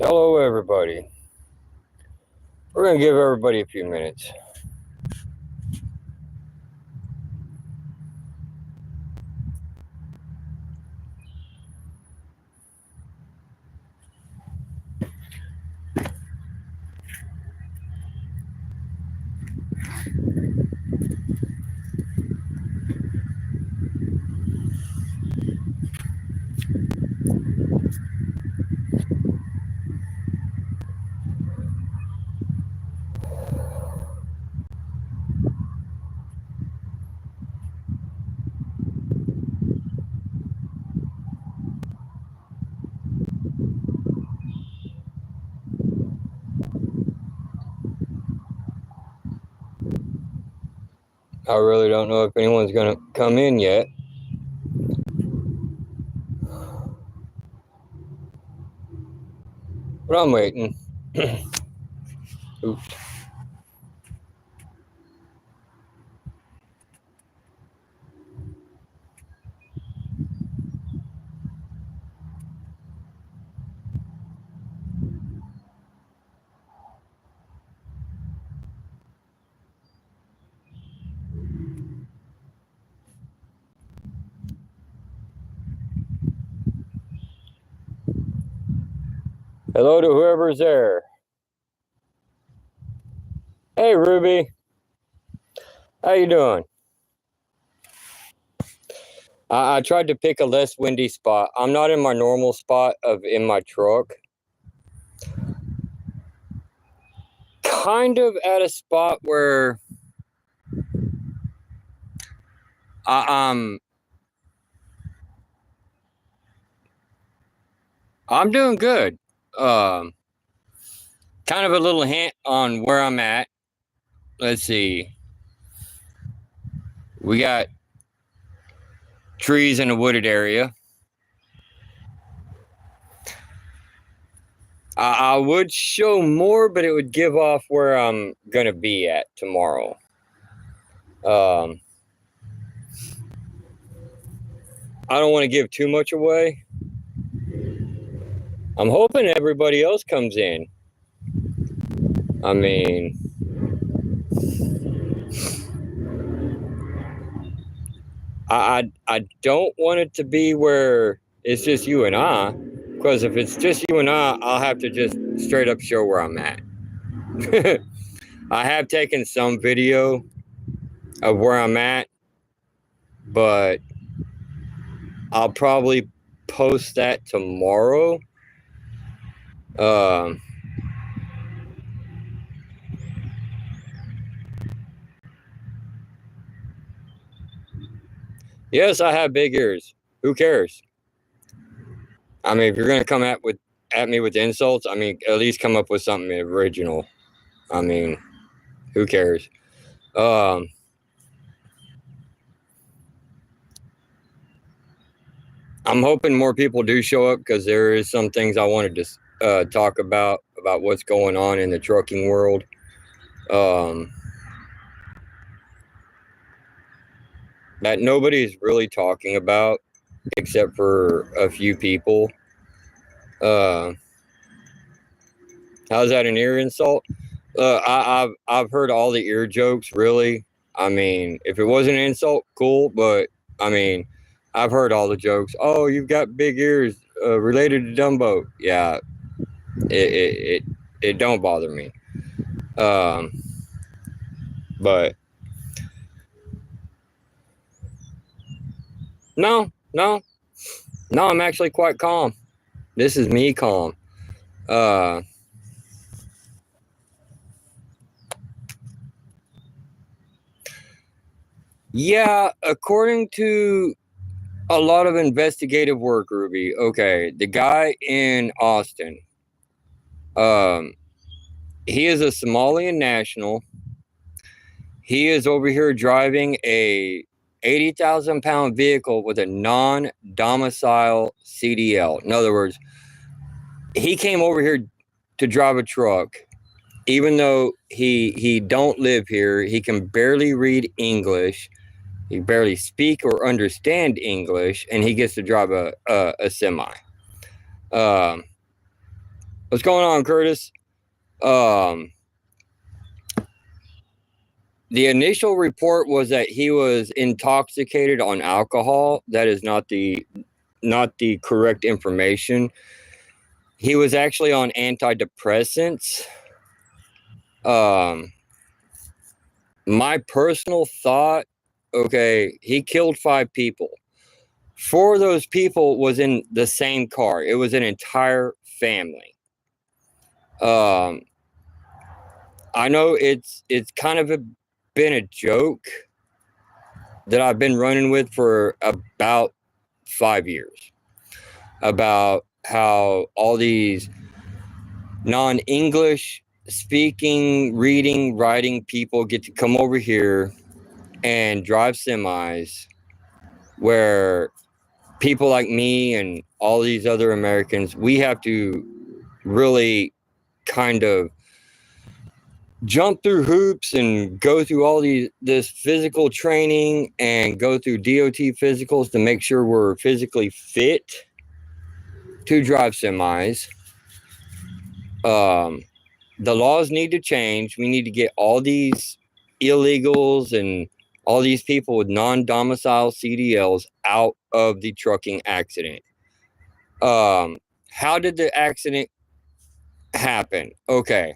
Hello, everybody. We're going to give everybody a few minutes. I really don't know if anyone's going to come in yet. But I'm waiting. Oops. Hello to whoever's there. Hey, Ruby. How you doing? I tried to pick a less windy spot. I'm not in my normal spot in my truck. Kind of at a spot where I'm doing good. Kind of a little hint on where I'm at. Let's see. We got trees in a wooded area. I would show more, but it would give off where I'm gonna be at tomorrow. I don't want to give too much away. I'm hoping everybody else comes in. I mean, I don't want it to be where it's just you and I, because if it's just you and I'll have to just straight up show where I'm at. I have taken some video of where I'm at, but I'll probably post that tomorrow. Yes, I have big ears. Who cares? I mean, if you're gonna come at me with insults, I mean, at least come up with something original. I mean, who cares? I'm hoping more people do show up because there is some things I wanted to talk about what's going on in the trucking world. That nobody's really talking about except for a few people. How's that an ear insult? I've heard all the ear jokes. Really, I mean, if it wasn't an insult, cool. But I mean, I've heard all the jokes. Oh, you've got big ears, related to Dumbo. Yeah, it don't bother me. But no, I'm actually quite calm. This is me calm. Yeah, according to a lot of investigative work, Ruby. Okay, the guy in Austin, he is a Somalian national. He is over here driving a 80,000 pound vehicle with a non-domicile CDL. In other words, he came over here to drive a truck, even though he don't live here. He can barely read English. He barely speak or understand English, and he gets to drive a semi. What's going on, Curtis? Um, the initial report was that he was intoxicated on alcohol. That is not the correct information. He was actually on antidepressants. My personal thought, okay, he killed 5 people. 4 of those people was in the same car. It was an entire family. I know it's kind of been a joke that I've been running with for about 5 years about how all these non-English speaking, reading, writing people get to come over here and drive semis, where people like me and all these other Americans, we have to really kind of jump through hoops and go through all this physical training and go through DOT physicals to make sure we're physically fit to drive semis. The laws need to change. We need to get all these illegals and all these people with non-domicile CDLs out of the trucking accident. How did the accident happen? Okay.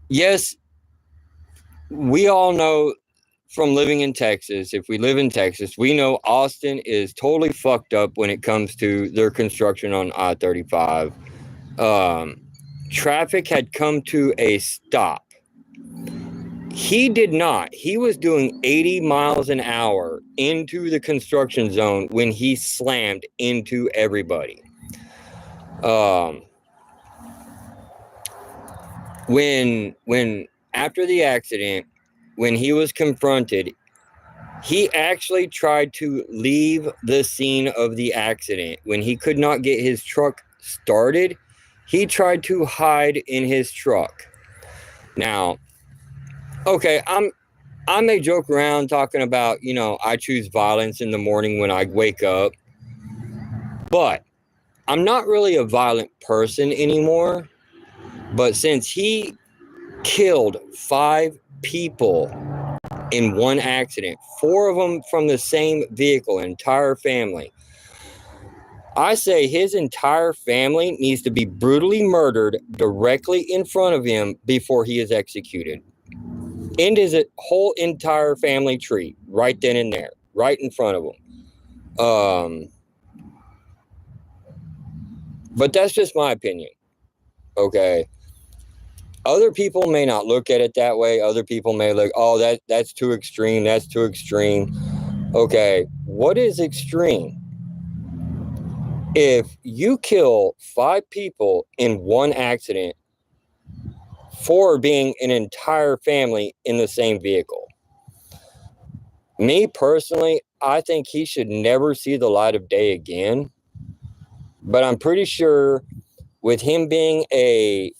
Yes, we all know from living in Texas, if we live in Texas, we know Austin is totally fucked up when it comes to their construction on I-35. Traffic had come to a stop. He did not. He was doing 80 miles an hour into the construction zone when he slammed into everybody. When after the accident, when he was confronted, he actually tried to leave the scene of the accident. When he could not get his truck started, he tried to hide in his truck. Now, okay, I may joke around talking about, I choose violence in the morning when I wake up, but I'm not really a violent person anymore. But since he killed 5 people in one accident, 4 of them from the same vehicle, an entire family, I say his entire family needs to be brutally murdered directly in front of him before he is executed. End his whole entire family tree right then and there, right in front of him. But that's just my opinion. Okay. Other people may not look at it that way. Other people may look, oh, that's too extreme. That's too extreme. Okay. What is extreme? If you kill 5 people in one accident for being an entire family in the same vehicle, me personally, I think he should never see the light of day again. But I'm pretty sure with him being a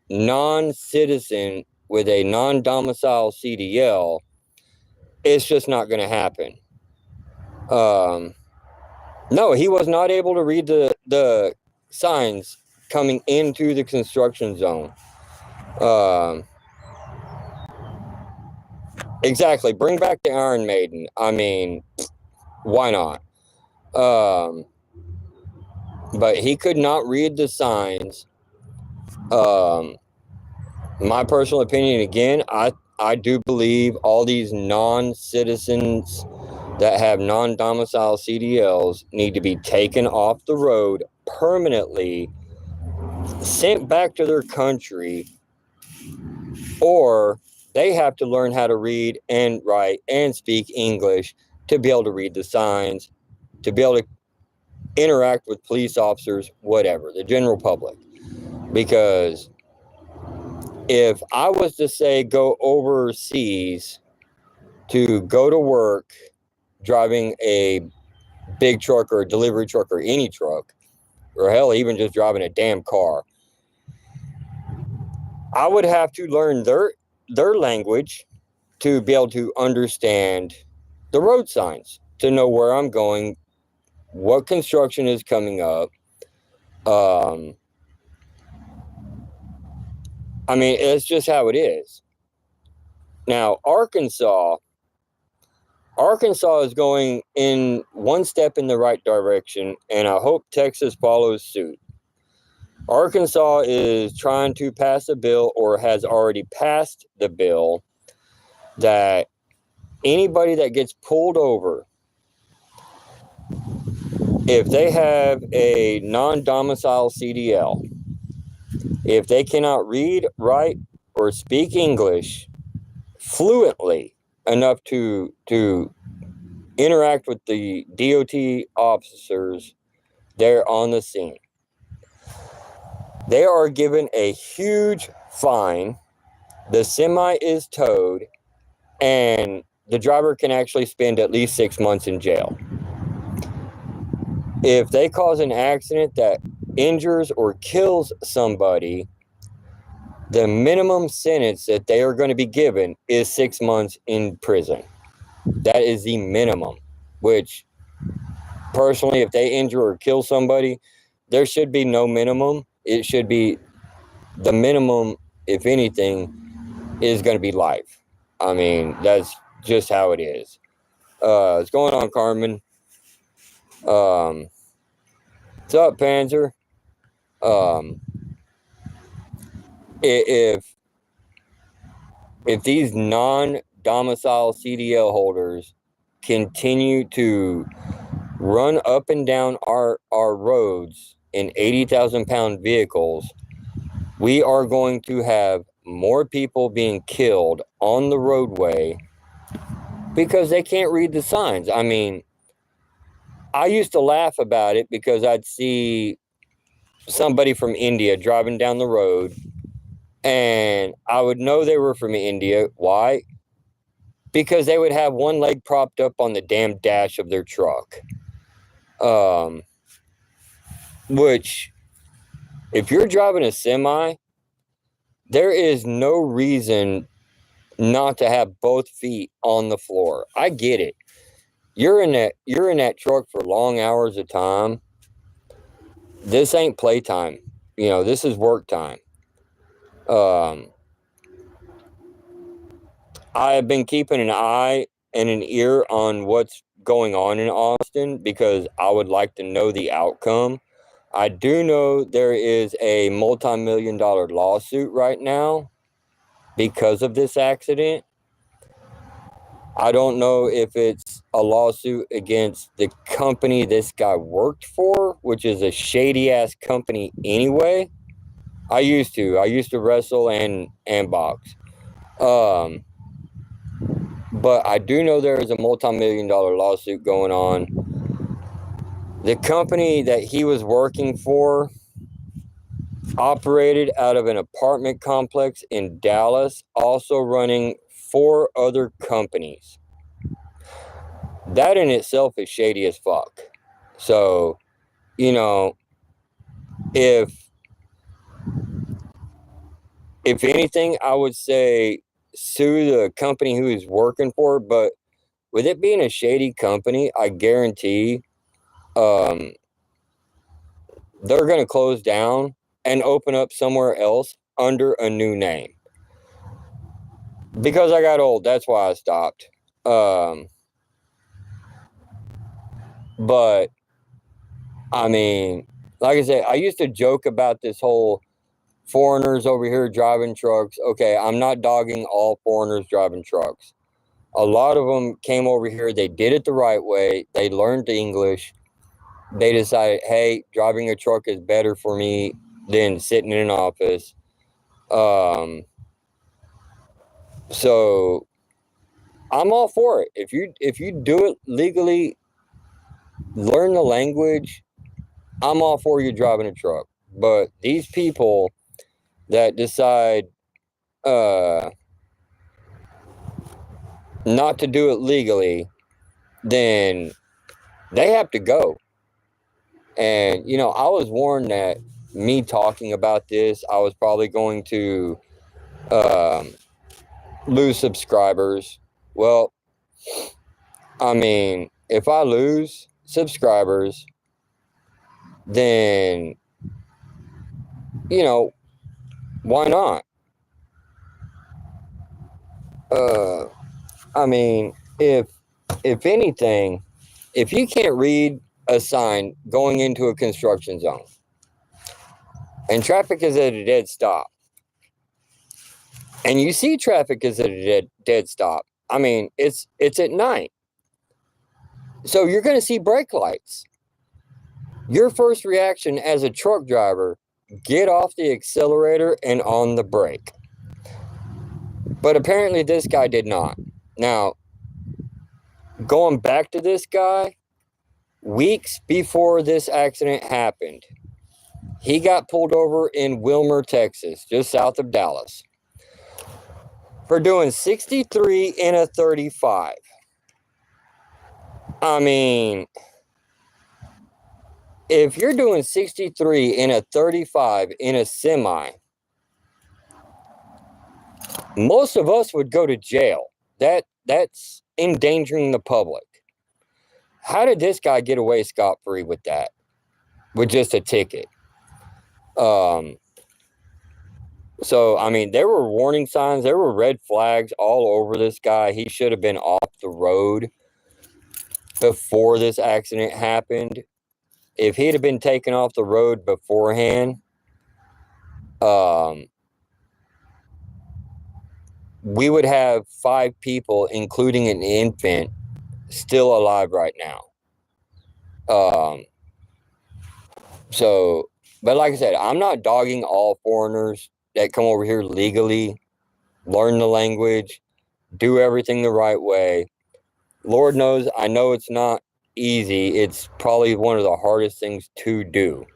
non-citizen with a non-domicile CDL, it's just not going to happen. No, he was not able to read the signs coming into the construction zone. Exactly. Bring back the Iron Maiden. I mean, why not? But he could not read the signs. My personal opinion, again, I do believe all these non-citizens that have non-domicile CDLs need to be taken off the road permanently, sent back to their country, or they have to learn how to read and write and speak English to be able to read the signs, to be able to interact with police officers, whatever, the general public. Because if I was to say go overseas to go to work driving a big truck or a delivery truck or any truck, or hell, even just driving a damn car, I would have to learn their language to be able to understand the road signs, to know where I'm going, what construction is coming up, I mean, it's just how it is. Now, Arkansas is going in one step in the right direction, and I hope Texas follows suit. Arkansas is trying to pass a bill, or has already passed the bill, that anybody that gets pulled over, if they have a non-domicile CDL, if they cannot read, write, or speak English fluently enough to interact with the DOT officers there on the scene, they are given a huge fine. The semi is towed, and the driver can actually spend at least 6 months in jail. If they cause an accident that injures or kills somebody, the minimum sentence that they are going to be given is 6 months in prison. That is the minimum, which personally, if they injure or kill somebody, there should be no minimum. It should be the minimum, if anything, is going to be life. I mean, that's just how it is. What's going on, Carmen? What's up, Panzer? If these non-domicile CDL holders continue to run up and down our roads in 80,000-pound vehicles, we are going to have more people being killed on the roadway because they can't read the signs. I mean, I used to laugh about it because I'd see somebody from India driving down the road, and I would know they were from India. Why? Because they would have one leg propped up on the damn dash of their truck. Which, if you're driving a semi, there is no reason not to have both feet on the floor. I get it. You're in that truck for long hours of time. This ain't playtime. You know, this is work time. I have been keeping an eye and an ear on what's going on in Austin because I would like to know the outcome. I do know there is a multi-million-dollar lawsuit right now because of this accident. I don't know if it's a lawsuit against the company this guy worked for, which is a shady-ass company anyway. I used to wrestle and box. But I do know there is a multi-million-dollar lawsuit going on. The company that he was working for operated out of an apartment complex in Dallas, also running 4 other companies. That in itself is shady as fuck. So, you know, if anything, I would say sue the company who he's working for, but with it being a shady company, I guarantee they're going to close down and open up somewhere else under a new name. Because I got old, that's why I stopped. But, I mean, like I said, I used to joke about this whole foreigners over here driving trucks. Okay, I'm not dogging all foreigners driving trucks. A lot of them came over here, they did it the right way, they learned English, they decided, hey, driving a truck is better for me than sitting in an office. So I'm all for it. If you do it legally, learn the language, I'm all for you driving a truck. But these people that decide not to do it legally, then they have to go. And, you know, I was warned that me talking about this, I was probably going to lose subscribers. Well, I mean, if I lose subscribers, then, you know, why not? I mean, if anything, if you can't read a sign going into a construction zone and traffic is at a dead stop, and you see traffic is at a dead stop, I mean, it's at night, so you're going to see brake lights. Your first reaction as a truck driver, get off the accelerator and on the brake. But apparently this guy did not. Now, going back to this guy, weeks before this accident happened, he got pulled over in Wilmer, Texas, just south of Dallas, for doing 63 in a 35. I mean, if you're doing 63 in a 35 in a semi, most of us would go to jail. That's endangering the public. How did this guy get away scot-free with that? With just a ticket? So, I mean, there were warning signs, there were red flags all over this guy. He should have been off the road before this accident happened. If he'd have been taken off the road beforehand, we would have 5 people, including an infant, still alive right now. So, but like I said, I'm not dogging all foreigners that come over here legally, learn the language, do everything the right way. Lord knows, I know it's not easy. It's probably one of the hardest things to do.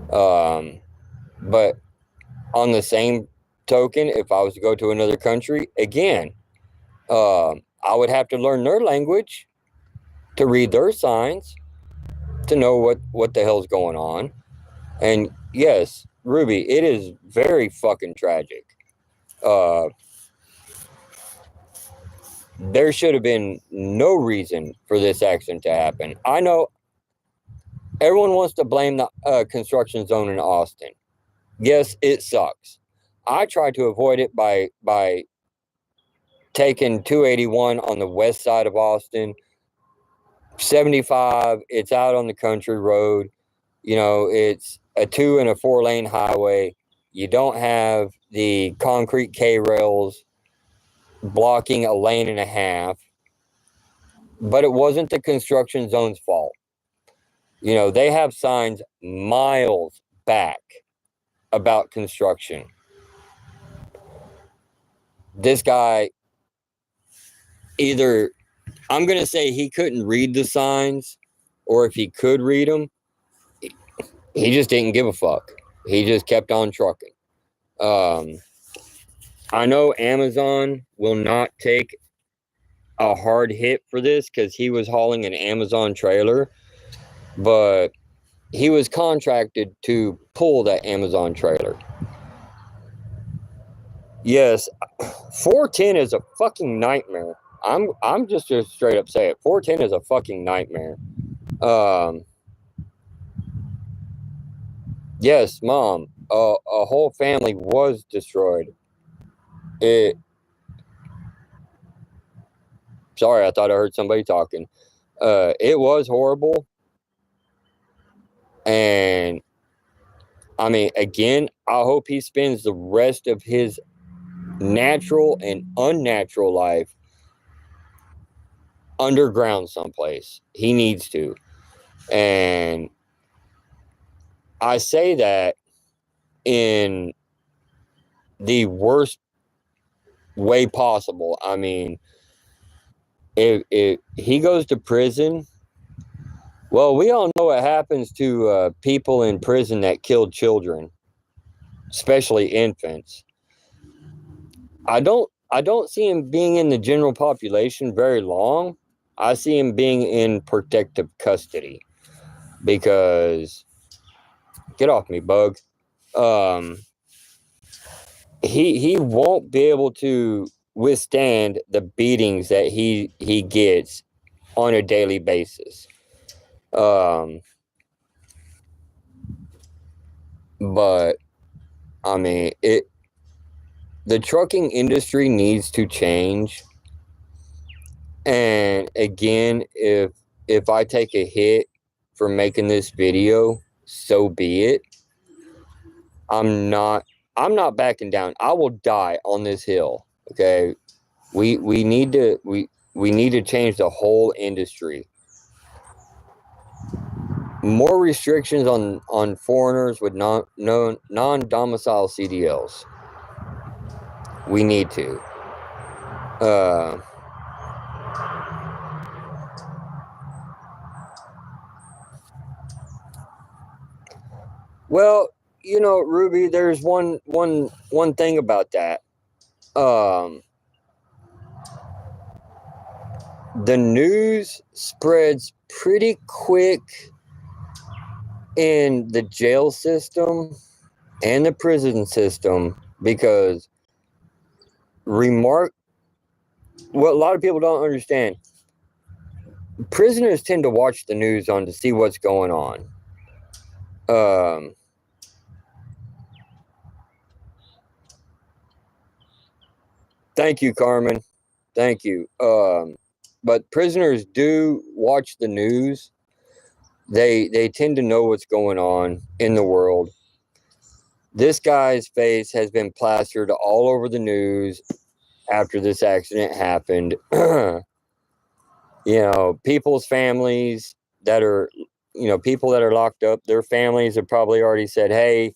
But on the same token, if I was to go to another country, again, I would have to learn their language to read their signs, to know what the hell's going on. And yes, Ruby, it is very fucking tragic. There should have been no reason for this accident to happen. I know everyone wants to blame the construction zone in Austin. Yes, it sucks. I try to avoid it by taking 281 on the west side of Austin. 75, it's out on the country road. You know, it's a 2 and a 4 lane highway. You don't have the concrete K-rails blocking a lane and a half. But it wasn't the construction zone's fault. You know, they have signs miles back about construction. This guy, either, I'm going to say he couldn't read the signs, or if he could read them, he just didn't give a fuck. He just kept on trucking. I know Amazon will not take a hard hit for this because he was hauling an Amazon trailer, but he was contracted to pull that Amazon trailer. Yes, 410 is a fucking nightmare. I'm just to straight up say it. 410 is a fucking nightmare. Yes, Mom, a whole family was destroyed. Sorry, I thought I heard somebody talking. It was horrible. And I mean, again, I hope he spends the rest of his natural and unnatural life underground someplace. He needs to. And I say that in the worst way possible. I mean, if he goes to prison, well, we all know what happens to people in prison that killed children, especially infants. I don't see him being in the general population very long. I see him being in protective custody because, get off me, bug. He won't be able to withstand the beatings that he gets on a daily basis. But I mean, the trucking industry needs to change. And again, if I take a hit for making this video, so be it. I'm not backing down. I will die on this hill. Okay. We need to change the whole industry. More restrictions on foreigners with non-domicile CDLs. We need to. Well, Ruby, there's one thing about that. The news spreads pretty quick in the jail system and the prison system because what a lot of people don't understand, prisoners tend to watch the news to see what's going on. Thank you, Carmen. Thank you. But prisoners do watch the news. They tend to know what's going on in the world. This guy's face has been plastered all over the news after this accident happened. People's families that are, people that are locked up, their families have probably already said, hey,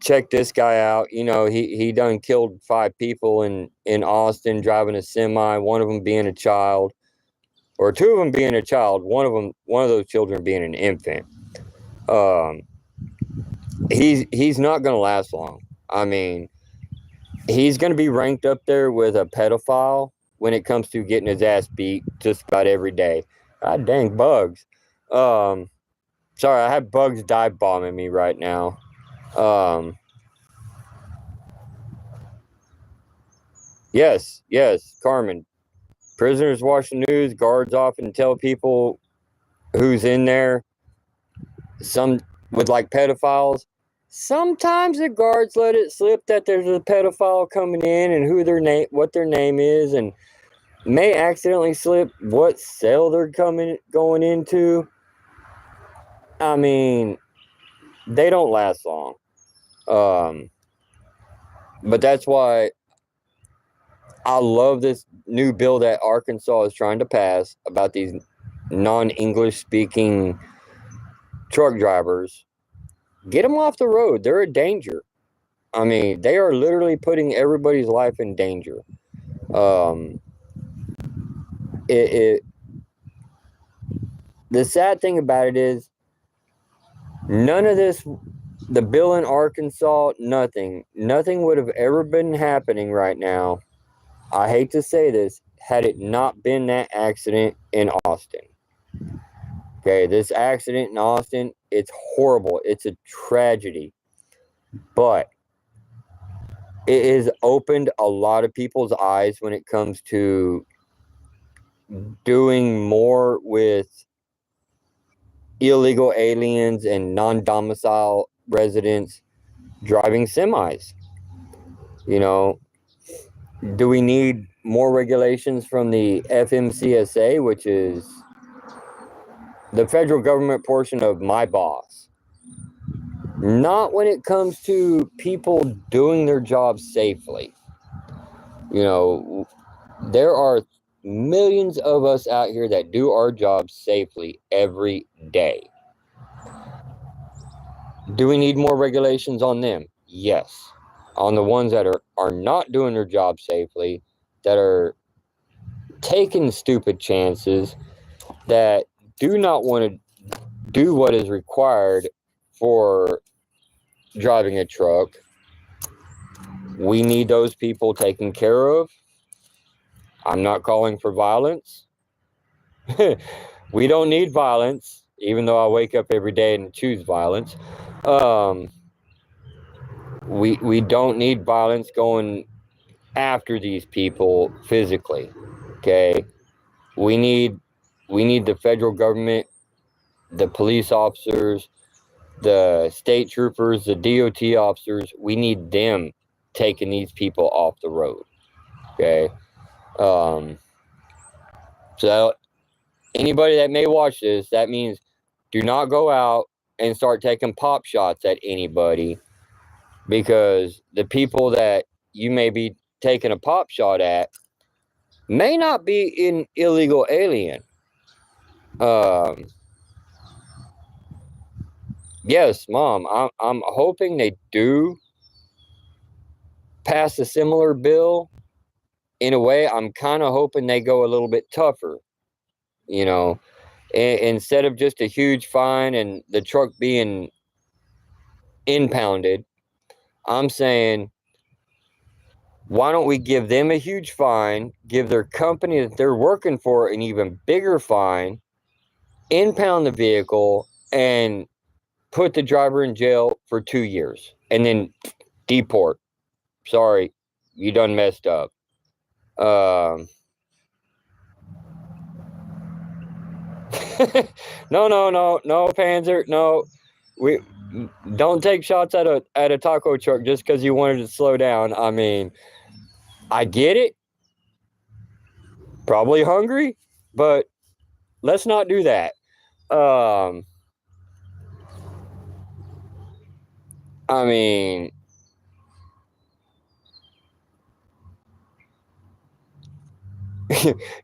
check this guy out. He done killed 5 people in Austin driving a semi, one of them being a child, or 2 of them being a child, one of those children being an infant. He's not going to last long. I mean, he's going to be ranked up there with a pedophile when it comes to getting his ass beat just about every day. God dang bugs. Sorry, I have bugs dive bombing me right now. Yes, Carmen. Prisoners watch the news. Guards often tell people who's in there. Some with like pedophiles. Sometimes the guards let it slip that there's a pedophile coming in and what their name is, and may accidentally slip what cell they're going into. I mean, they don't last long. But that's why I love this new bill that Arkansas is trying to pass about these non-English speaking truck drivers. Get them off the road. They're a danger. I mean, they are literally putting everybody's life in danger. The sad thing about it is none of this, the bill in Arkansas, nothing would have ever been happening right now. I hate to say this, had it not been that accident in Austin. Okay, this accident in Austin, it's horrible. It's a tragedy. But it has opened a lot of people's eyes when it comes to doing more with illegal aliens and non-domicile residents driving semis. Do we need more regulations from the FMCSA, which is the federal government portion of my boss? Not when it comes to people doing their jobs safely. There are millions of us out here that do our jobs safely every day. Do we need more regulations on them? Yes. On the ones that are not doing their job safely, that are taking stupid chances, that do not want to do what is required for driving a truck. We need those people taken care of. I'm not calling for violence. We don't need violence, even though I wake up every day and choose violence. We don't need violence going after these people physically. Okay, we need the federal government, the police officers, the state troopers, the DOT officers. We need them taking these people off the road. Okay. So anybody that may watch this, that means do not go out and start taking pop shots at anybody, because the people that you may be taking a pop shot at may not be an illegal alien. Yes, Mom, I'm hoping they do pass a similar bill. In a way, I'm kind of hoping they go a little bit tougher, you know, instead of just a huge fine and the truck being impounded. I'm saying, why don't we give them a huge fine, give their company that they're working for an even bigger fine, impound the vehicle, and put the driver in jail for 2 years, and then deport. Sorry, you done messed up. No, Panzer, no. We don't take shots at a taco truck just because you wanted to slow down. I mean, I get it. Probably hungry, but let's not do that. I mean,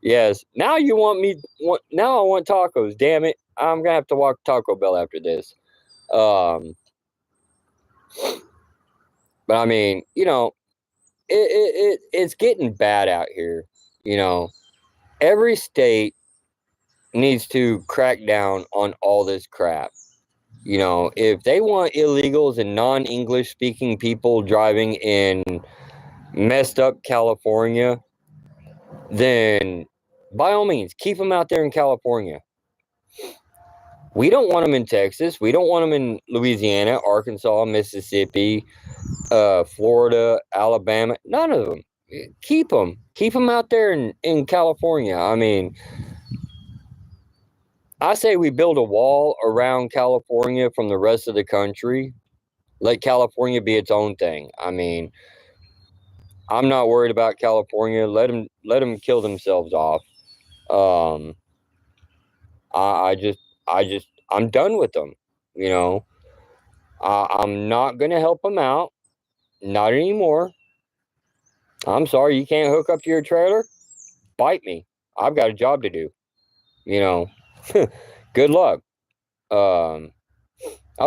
yes. Now you want me? Now I want tacos. Damn it! I'm gonna have to walk Taco Bell after this. But I mean, it's getting bad out here. Every state needs to crack down on all this crap. If they want illegals and non-English speaking people driving in messed up California, then by all means, keep them out there in California. We don't want them in Texas. We don't want them in Louisiana, Arkansas, Mississippi, Florida, Alabama. None of them. Keep them. Keep them out there in California. I mean, I say we build a wall around California from the rest of the country. Let California be its own thing. I mean, I'm not worried about California. Let them kill themselves off. I'm done with them. I'm not gonna help them out. Not anymore. I'm sorry, you can't hook up to your trailer? Bite me. I've got a job to do. Good luck. Oh,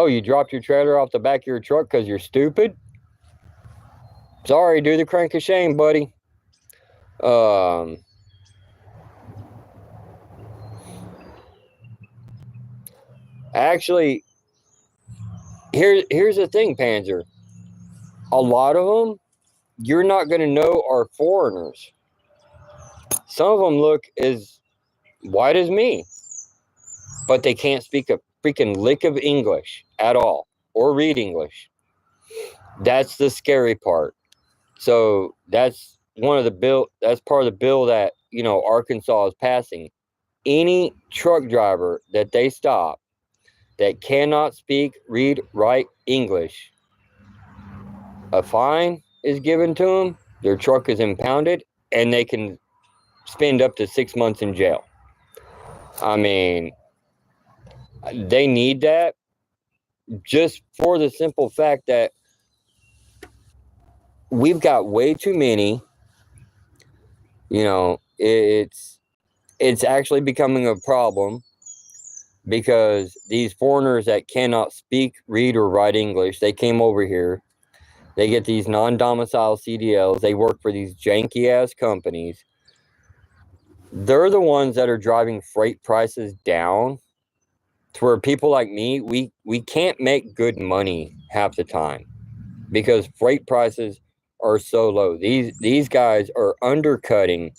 you dropped your trailer off the back of your truck because you're stupid? Sorry, do the crank of shame, buddy. Actually, here's the thing, Panzer. A lot of them you're not going to know are foreigners. Some of them look as white as me, but they can't speak a freaking lick of English at all or read English. That's the scary part. So that's part of the bill that, Arkansas is passing. Any truck driver that they stop that cannot speak, read, write English, a fine is given to them, their truck is impounded, and they can spend up to 6 months in jail. I mean, they need that just for the simple fact that we've got way too many. It's actually becoming a problem because these foreigners that cannot speak, read, or write English, they came over here. They get these non-domicile CDLs. They work for these janky-ass companies. They're the ones that are driving freight prices down to where people like me, we can't make good money half the time because freight prices are so low. These guys are undercutting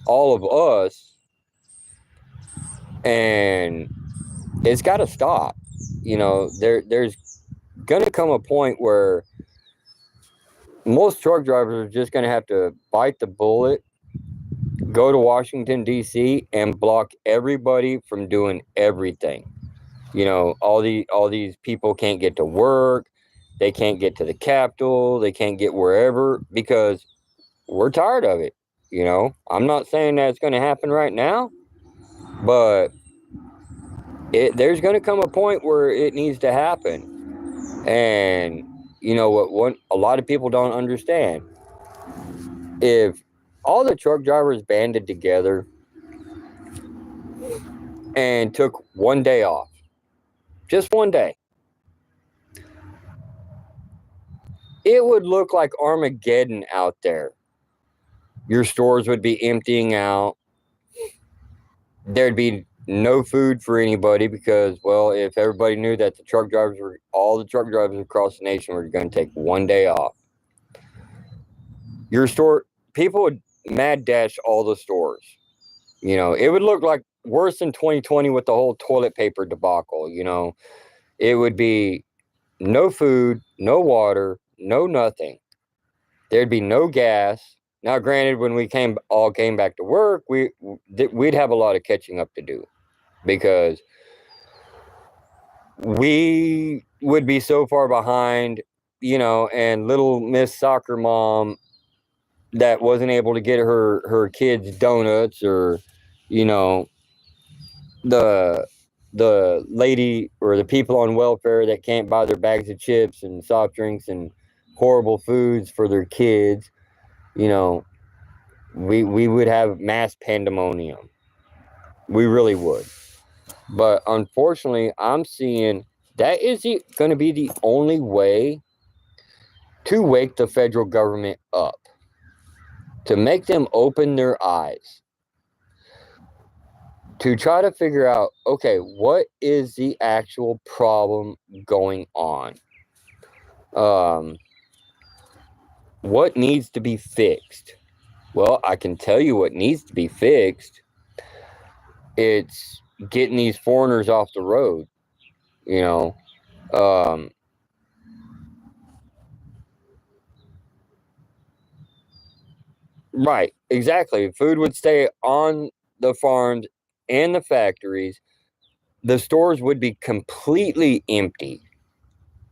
all of us, and it's got to stop. There's going to come a point where most truck drivers are just going to have to bite the bullet, go to Washington, D.C., and block everybody from doing everything. All these people can't get to work. They can't get to the Capitol. They can't get wherever because we're tired of it. You know, I'm not saying that it's going to happen right now, but there's going to come a point where it needs to happen. And you know what a lot of people don't understand, if all the truck drivers banded together and took one day off, just one day, it would look like Armageddon out there. Your stores would be emptying out. There'd be no food for anybody because, well, if everybody knew that all the truck drivers across the nation were going to take one day off, people would mad dash all the stores. You know, it would look like worse than 2020 with the whole toilet paper debacle. You know, it would be no food, no water, no nothing. There'd be no gas. Now, granted, when we all came back to work, we'd have a lot of catching up to do because we would be so far behind, you know, and little Miss Soccer Mom that wasn't able to get her kids donuts, or, you know, the lady or the people on welfare that can't buy their bags of chips and soft drinks and horrible foods for their kids. You know, we would have mass pandemonium. We really would. But unfortunately, I'm seeing that is going to be the only way to wake the federal government up, to make them open their eyes, to try to figure out, okay, what is the actual problem going on? What needs to be fixed? Well, I can tell you what needs to be fixed. It's getting these foreigners off the road, you know. Right, exactly. Food would stay on the farms and the factories. The stores would be completely empty.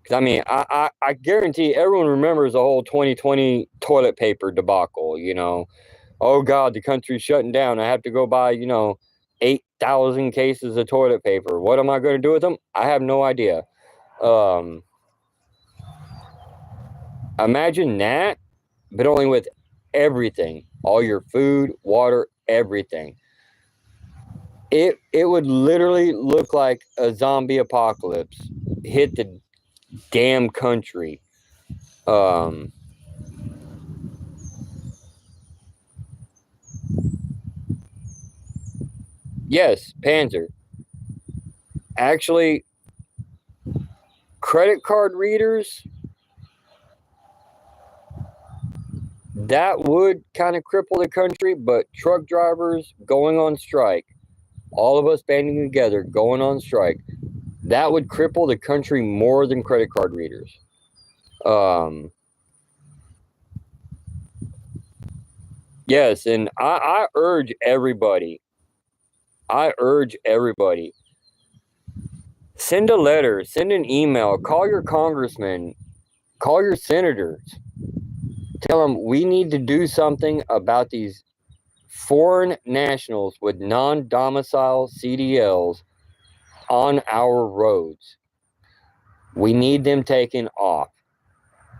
Because, I mean, I guarantee everyone remembers the whole 2020 toilet paper debacle, you know. Oh, God, the country's shutting down. I have to go buy, you know, 8,000 cases of toilet paper. What am I going to do with them? I have no idea. Imagine that, but only with everything. All your food, water, everything. It would literally look like a zombie apocalypse hit the damn country. Yes, Panzer. Actually, credit card readers, that would kind of cripple the country, but truck drivers going on strike, all of us banding together, going on strike, that would cripple the country more than credit card readers. Yes, and I urge everybody, send a letter, send an email, call your congressman, call your senators, tell them we need to do something about these foreign nationals with non-domicile CDLs on our roads. We need them taken off.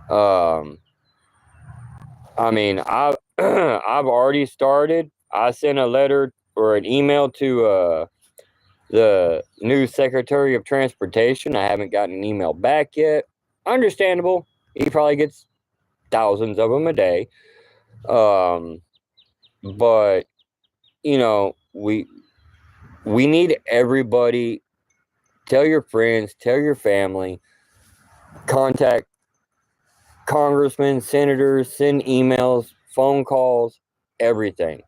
I mean, I've already started. I sent a letter or an email to the new Secretary of Transportation. I haven't gotten an email back yet. Understandable. He probably gets thousands of them a day. But you know, we need everybody. Tell your friends, tell your family, contact congressmen, senators, send emails, phone calls, everything.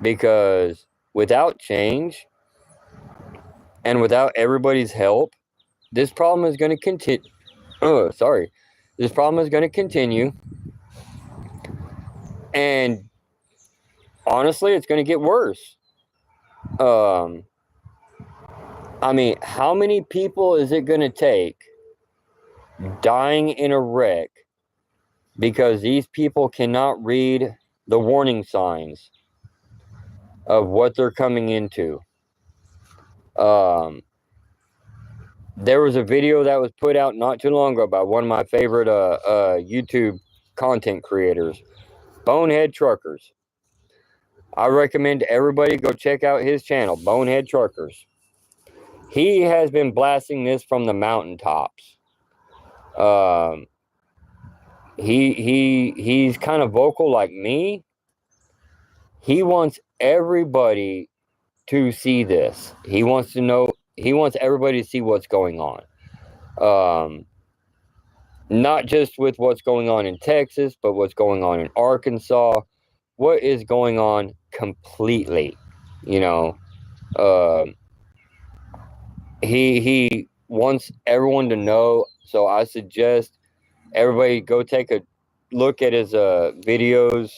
Because without change and without everybody's help, this problem is going to continue. This problem is going to continue. And honestly, it's going to get worse. I mean, how many people is it going to take dying in a wreck because these people cannot read the warning signs of what they're coming into. There was a video that was put out not too long ago by one of my favorite YouTube content creators, Bonehead Truckers. I recommend everybody go check out his channel, Bonehead Truckers. He has been blasting this from the mountaintops. He's kind of vocal like me. He wants everybody to see this. He wants everybody to see what's going on. Not just with what's going on in Texas, but what's going on in Arkansas. What is going on completely, you know. He wants everyone to know, so I suggest everybody go take a look at his videos.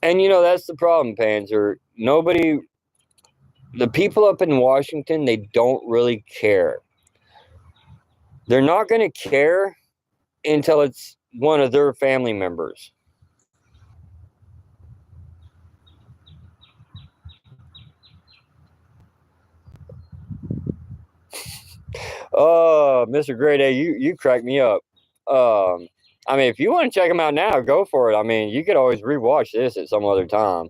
And you know, that's the problem, Panzer. The people up in Washington, they don't really care. They're not going to care until it's one of their family members. Oh, Mr. Great A, you cracked me up. I mean, if you want to check them out now, go for it. I mean, you could always rewatch this at some other time.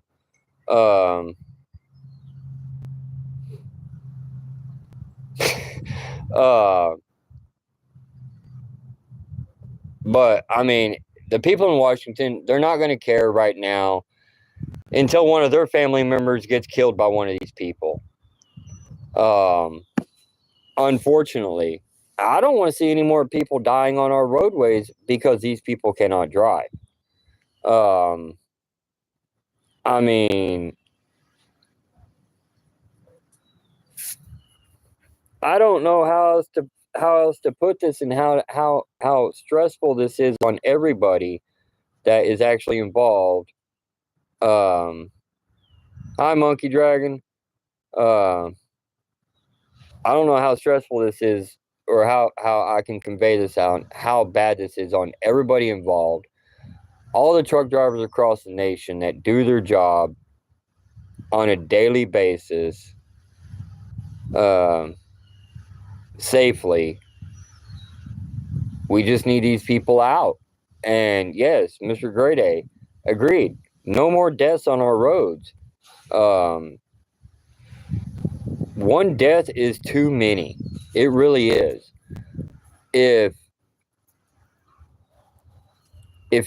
But I mean, the people in Washington, they're not going to care right now until one of their family members gets killed by one of these people. Unfortunately, I don't want to see any more people dying on our roadways because these people cannot drive. I mean, I don't know how else to put this, and how stressful this is on everybody that is actually involved. Hi, Monkey Dragon. I don't know how stressful this is, or how I can convey this out, how bad this is on everybody involved. All the truck drivers across the nation that do their job on a daily basis, safely. We just need these people out. And yes, Mr. Great A, agreed. No more deaths on our roads. One death is too many. It really is. If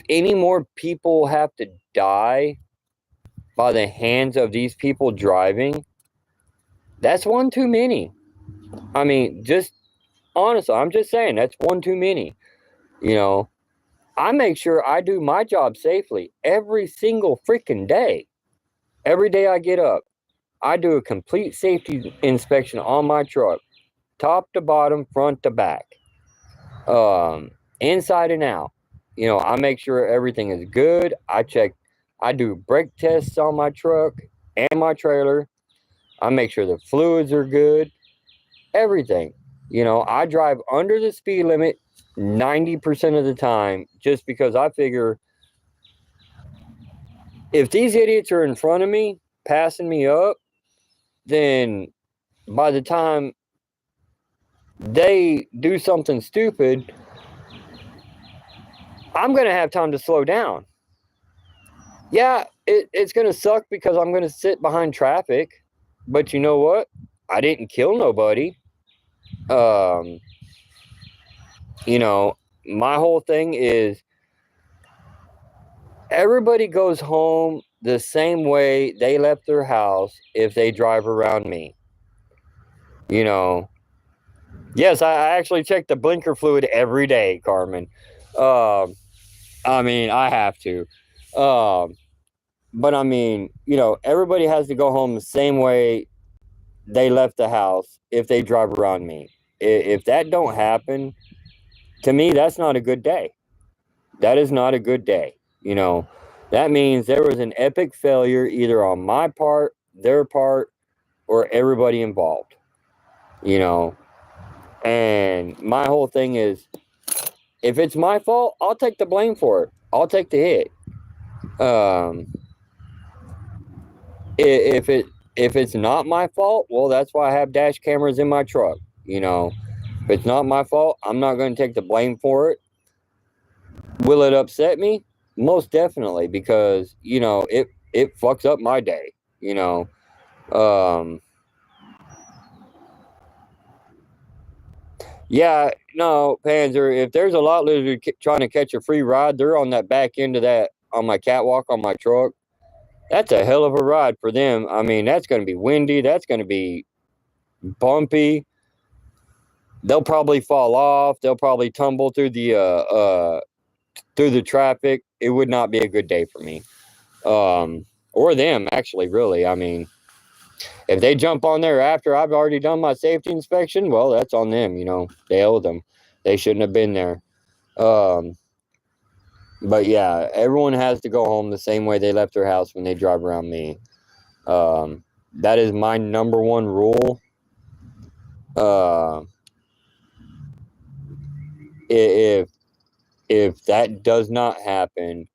any more people have to die by the hands of these people driving, that's one too many. I mean, just honestly, I'm just saying, that's one too many. You know, I make sure I do my job safely every single freaking day. Every day I get up, I do a complete safety inspection on my truck, top to bottom, front to back, inside and out. You know, I make sure everything is good. I do brake tests on my truck and my trailer. I make sure the fluids are good, everything. You know, I drive under the speed limit 90% of the time, just because I figure if these idiots are in front of me, passing me up, then by the time they do something stupid, I'm going to have time to slow down. Yeah, it's going to suck because I'm going to sit behind traffic, but you know what? I didn't kill nobody. You know, my whole thing is everybody goes home the same way they left their house if they drive around me. You know, yes, I actually check the blinker fluid every day, Carmen. I mean, I have to. But I mean, you know, everybody has to go home the same way they left the house if they drive around me. If that don't happen, to me, that's not a good day. That is not a good day. You know, that means there was an epic failure either on my part, their part, or everybody involved, you know. And my whole thing is, if it's my fault, I'll take the blame for it. I'll take the hit. Um, if it's not my fault, well, that's why I have dash cameras in my truck. You know, if it's not my fault, I'm not going to take the blame for it. Will it upset me? Most definitely, because you know it fucks up my day. You know, um, yeah, no, Panzer. If there's a lot lizard trying to catch a free ride, they're on that back end of that on my catwalk on my truck. That's a hell of a ride for them. I mean, that's going to be windy. That's going to be bumpy. They'll probably fall off. They'll probably tumble through the traffic. It would not be a good day for me, or them actually. Really, I mean, if they jump on there after I've already done my safety inspection, well, that's on them. You know, they owe them. They shouldn't have been there. Um, but yeah, everyone has to go home the same way they left their house when they drive around me. That is my number one rule. If that does not happen,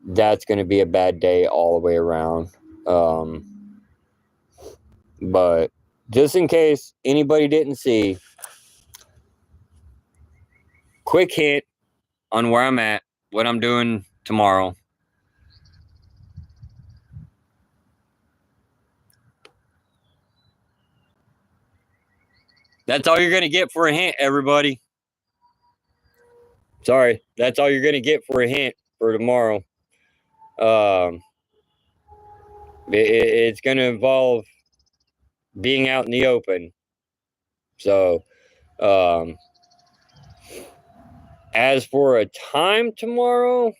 that's going to be a bad day all the way around. But just in case anybody didn't see, quick hint on where I'm at, what I'm doing tomorrow. That's all you're going to get for a hint, everybody. Sorry, that's all you're going to get for a hint for tomorrow. It's going to involve being out in the open. So, as for a time tomorrow,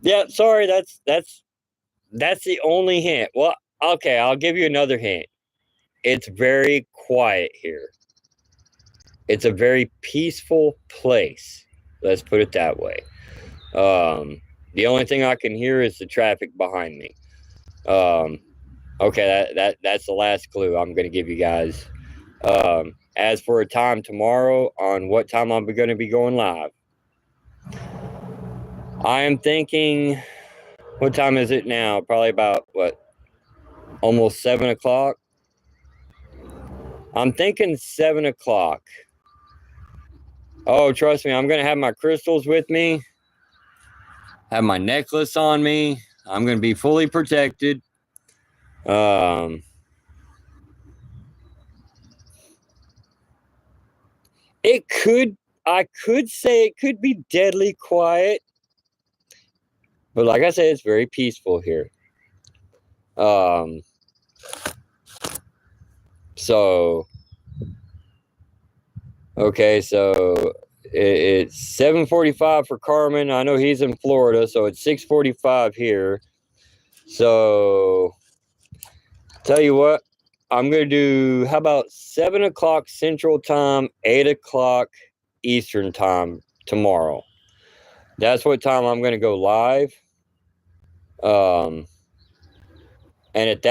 yeah, sorry, that's the only hint. Well, okay, I'll give you another hint. It's very quiet here. It's a very peaceful place. Let's put it that way. The only thing I can hear is the traffic behind me. Okay, that's the last clue I'm going to give you guys. As for a time tomorrow on what time I'm going to be going live, I am thinking, what time is it now? Probably about, almost 7 o'clock? I'm thinking 7 o'clock. Oh, trust me, I'm going to have my crystals with me, have my necklace on me. I'm going to be fully protected. I could say it could be deadly quiet, but like I said, it's very peaceful here. So, okay, so it's 7:45 for Carmen. I know he's in Florida, so it's 6:45 here. So, tell you what, I'm going to do, how about 7 o'clock Central Time, 8 o'clock Eastern Time tomorrow. That's what time I'm going to go live. And at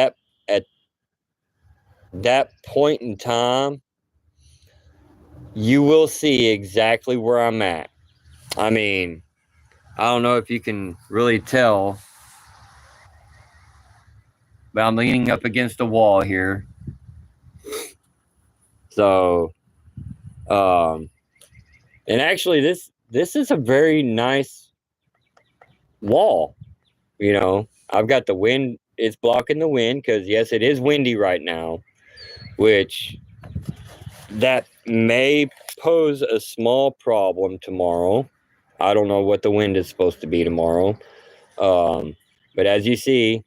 that point in time, you will see exactly where I'm at. I mean, I don't know if you can really tell, but I'm leaning up against a wall here. So, and actually this is a very nice wall. You know, I've got the wind, it's blocking the wind because yes, it is windy right now, which that may pose a small problem tomorrow. I don't know what the wind is supposed to be tomorrow. But as you see,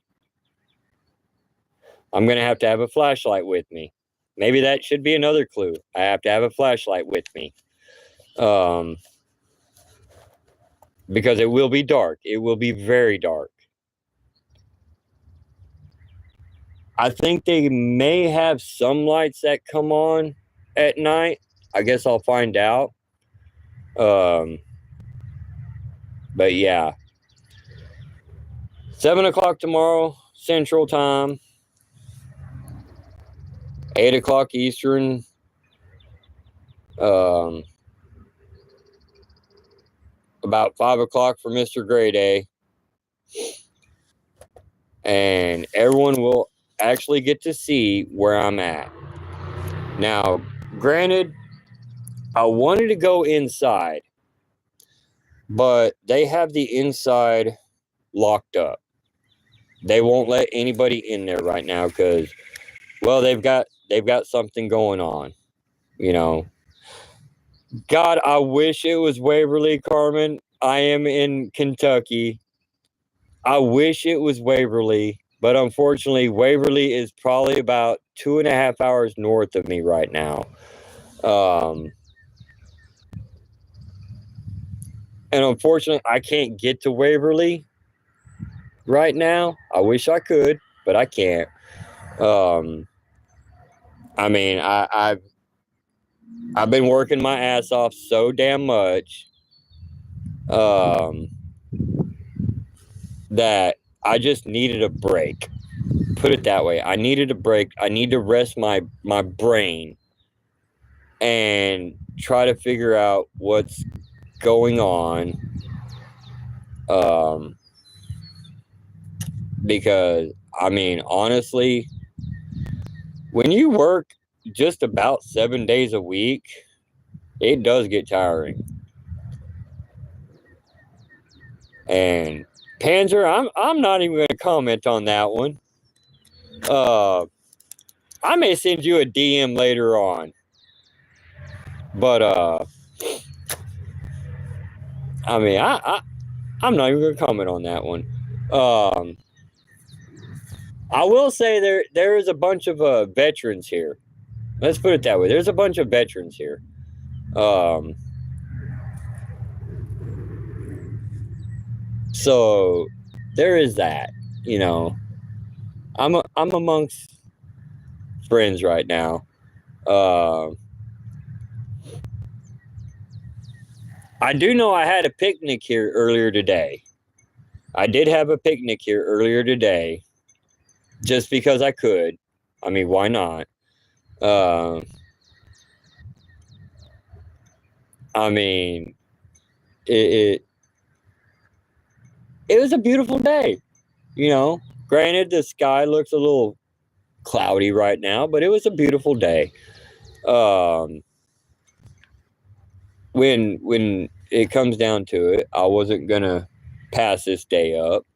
I'm going to have a flashlight with me. Maybe that should be another clue. I have to have a flashlight with me. Because it will be dark. It will be very dark. I think they may have some lights that come on at night. I guess I'll find out. But yeah, 7 o'clock tomorrow Central Time, 8 o'clock Eastern. About 5 o'clock for Mr. Gray Day, and everyone will actually get to see where I'm at. Now, granted, I wanted to go inside, but they have the inside locked up. They won't let anybody in there right now because, well, they've got something going on, you know. God, I wish it was Waverly, Carmen. I am in Kentucky. I wish it was Waverly, but unfortunately, Waverly is probably about 2.5 hours north of me right now. And unfortunately, I can't get to Waverly right now. I wish I could, but I can't. I mean, I've been working my ass off so damn much that I just needed a break. Put it that way. I needed a break. I need to rest my brain and try to figure out what's going on. Because, I mean, honestly, when you work just about 7 days a week, it does get tiring. And Panzer, I'm not even going to comment on that one. I may send you a DM later on. But I mean, I'm not even going to comment on that one. I will say there is a bunch of veterans here. Let's put it that way. There's a bunch of veterans here. So there is that, you know. I'm amongst friends right now. I do know I had a picnic here earlier today. I did have a picnic here earlier today, just because I could. I mean, why not? I mean, it was a beautiful day, you know. Granted, the sky looks a little cloudy right now, but it was a beautiful day. When it comes down to it, I wasn't gonna pass this day up.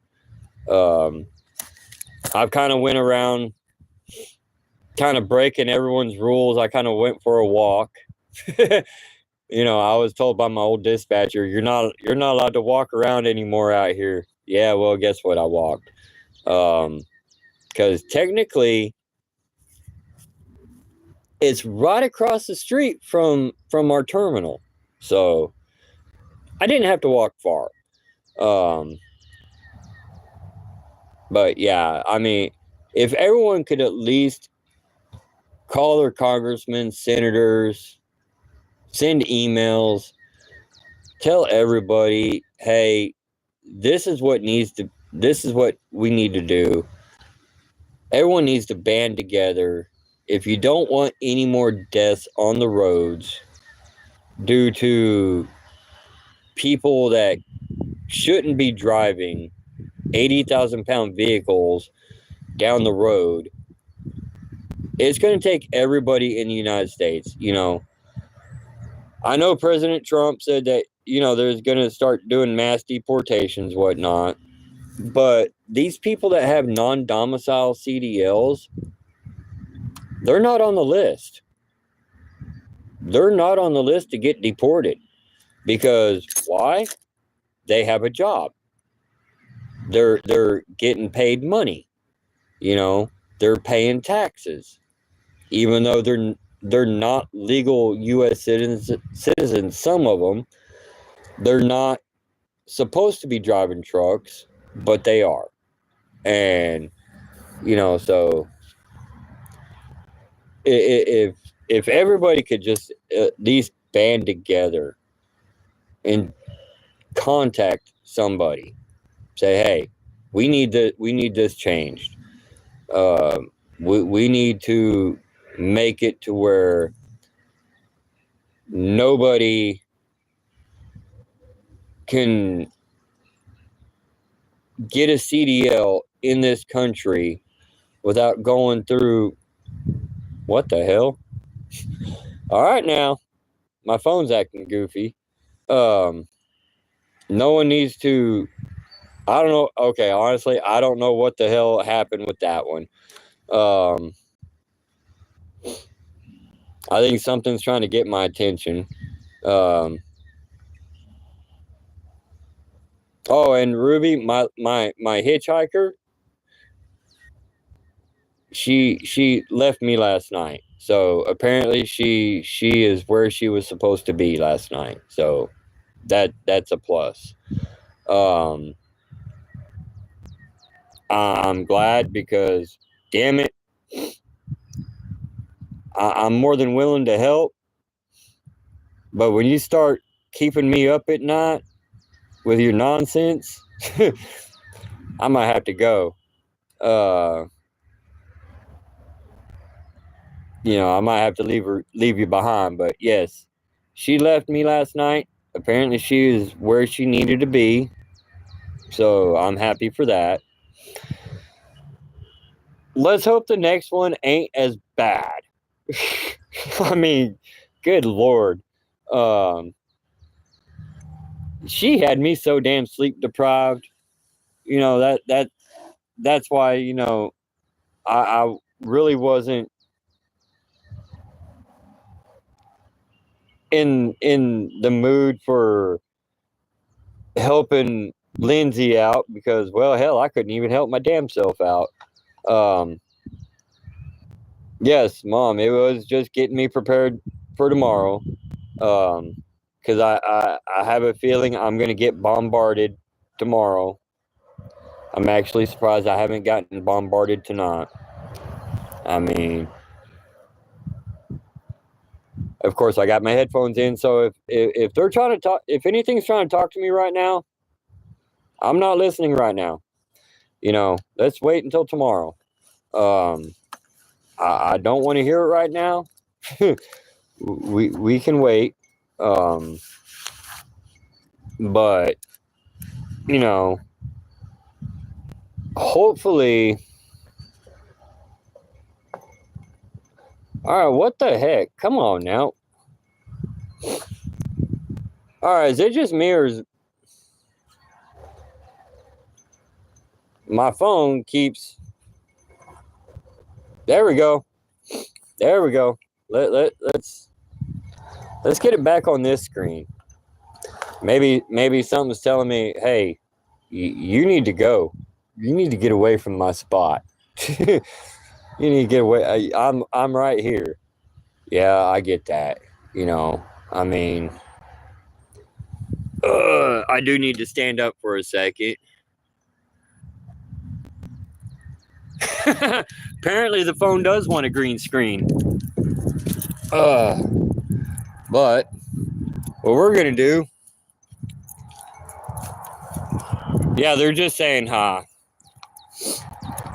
I've kind of went around, kind of breaking everyone's rules. I kind of went for a walk. You know, I was told by my old dispatcher, you're not allowed to walk around anymore out here. Yeah, well, guess what? I walked. Because technically, it's right across the street from our terminal, so I didn't have to walk far. But yeah, I mean, if everyone could at least call their congressmen, senators, send emails, tell everybody, hey, this is what we need to do. Everyone needs to band together. If you don't want any more deaths on the roads due to people that shouldn't be driving 80,000-pound vehicles down the road, it's going to take everybody in the United States. You know, I know President Trump said that, you know, there's going to start doing mass deportations, whatnot. But these people that have non-domicile CDLs, they're not on the list. They're not on the list to get deported. Because why? They have a job. They're getting paid money. You know, they're paying taxes. Even though they're not legal U.S. citizens, some of them, they're not supposed to be driving trucks, but they are. And, you know, so if everybody could just at least band together and contact somebody. Say, hey, we need this changed. Uh, we need to make it to where nobody can get a CDL in this country without going through. What the hell? All right, now my phone's acting goofy. No one needs to. I don't know. Okay, honestly, I don't know what the hell happened with that one. I think something's trying to get my attention. Um, oh, and Ruby, my hitchhiker, she left me last night. So apparently she is where she was supposed to be last night. So that's a plus. Um, I'm glad because, damn it, I'm more than willing to help. But when you start keeping me up at night with your nonsense, I might have to go. I might have to leave you behind. But yes, she left me last night. Apparently, she is where she needed to be. So I'm happy for that. Let's hope the next one ain't as bad. I mean, good Lord. She had me so damn sleep deprived. That's why, I really wasn't in the mood for helping Lindsay out because, well, hell, I couldn't even help my damn self out. Yes, Mom, it was just getting me prepared for tomorrow. Because I have a feeling I'm going to get bombarded tomorrow. I'm actually surprised I haven't gotten bombarded tonight. I mean, of course, I got my headphones in, so if they're trying to talk, if anything's trying to talk to me right now, I'm not listening right now. Let's wait until tomorrow. I don't want to hear it right now. we can wait. But hopefully. All right, what the heck? Come on now. All right, is it just me or is my phone keeps? There we go. There we go. Let's get it back on this screen. Maybe something's telling me, hey, you need to go. You need to get away from my spot. You need to get away. I'm right here. Yeah, I get that. I mean, I do need to stand up for a second. Apparently, the phone does want a green screen. But what we're gonna do? Yeah, they're just saying hi.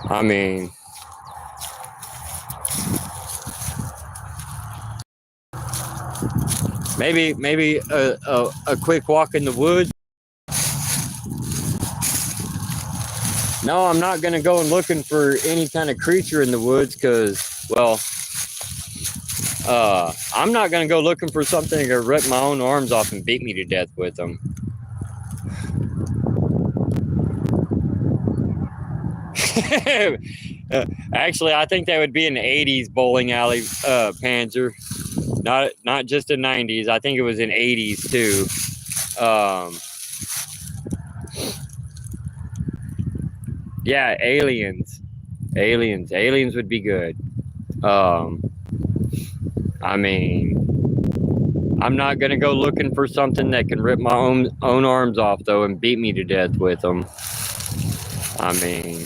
I mean, maybe a quick walk in the woods. No, I'm not gonna go and looking for any kind of creature in the woods because, well, I'm not gonna go looking for something to rip my own arms off and beat me to death with them. Actually, I think that would be an '80s bowling alley Panzer, not just a '90s. I think it was an '80s too. Yeah, aliens would be good. I mean, I'm not gonna go looking for something that can rip my own arms off though and beat me to death with them. I mean,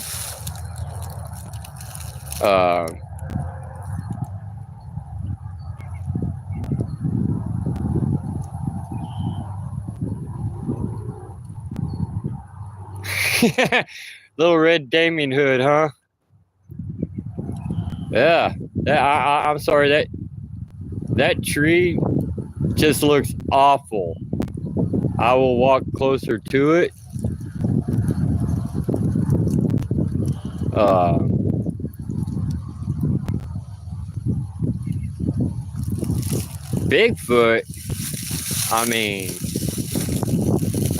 Little red Damien hood, huh? Yeah. I'm sorry, that tree just looks awful. I will walk closer to it. Bigfoot, I mean,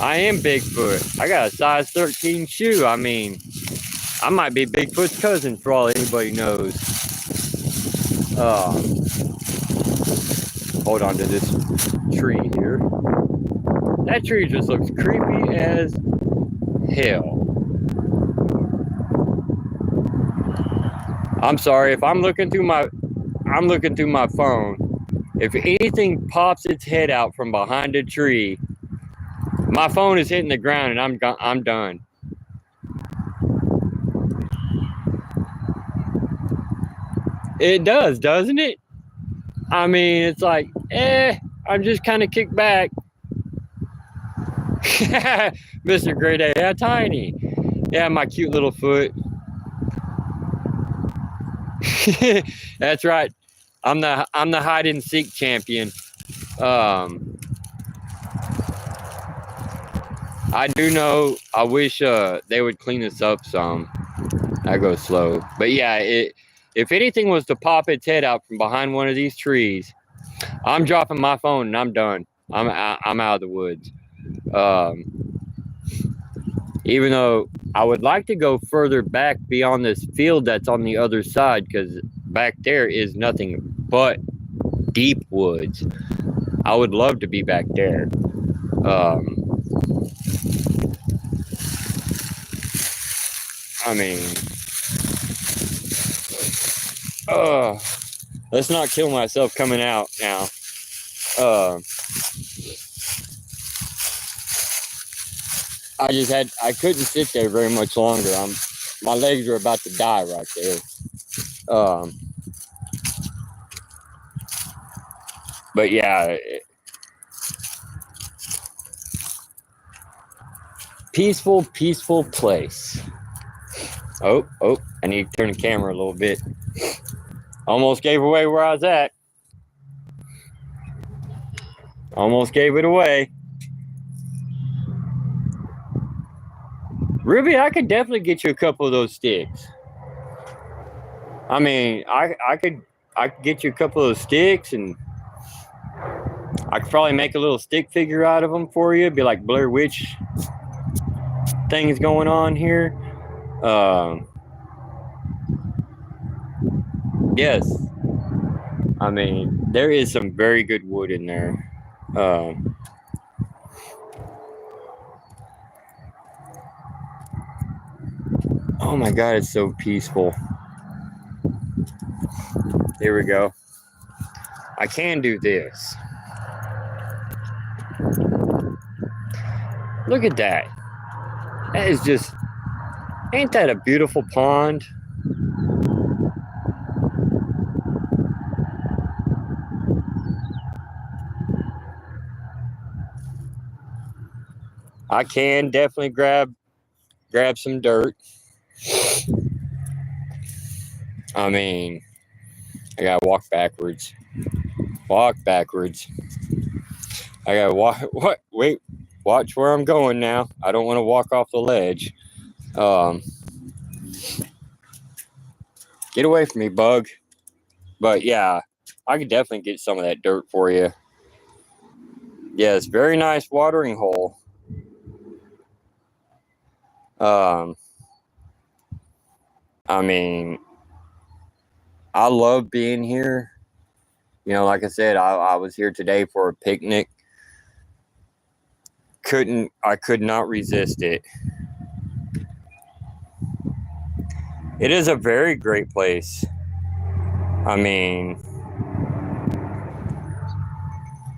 I am Bigfoot. I got a size 13 shoe. I mean, I might be Bigfoot's cousin for all anybody knows. Hold on to this tree here. That tree just looks creepy as hell. I'm sorry if I'm looking through my phone. If anything pops its head out from behind a tree, my phone is hitting the ground and I'm done. It does, doesn't it? I mean, it's like, I'm just kind of kicked back. Mr. Great A, how tiny. Yeah, my cute little foot. That's right. I'm the hide and seek champion. I do know. I wish they would clean this up some. I go slow, but yeah, if anything was to pop its head out from behind one of these trees, I'm dropping my phone and I'm done. I'm out of the woods. Even though I would like to go further back beyond this field that's on the other side, because back there is nothing but deep woods. I would love to be back there. I mean, let's not kill myself coming out now. I couldn't sit there very much longer. My legs are about to die right there. But yeah, peaceful place. Oh, I need to turn the camera a little bit. Almost gave away where I was at. Almost gave it away. Ruby, I could definitely get you a couple of those sticks. I mean, I could get you a couple of those sticks, and I could probably make a little stick figure out of them for you. It'd be like Blair Witch things going on here. Yes. I mean, there is some very good wood in there. Oh my God, it's so peaceful. Here we go. I can do this. Look at that. That is just, ain't that a beautiful pond? I can definitely grab some dirt. I mean, I gotta walk backwards. I gotta walk. Wait, watch where I'm going now. I don't want to walk off the ledge. Get away from me, bug. But yeah, I could definitely get some of that dirt for you. Yes, very nice watering hole. I mean, I love being here. You know, like I said, I was here today for a picnic. I could not resist it. It is a very great place. I mean,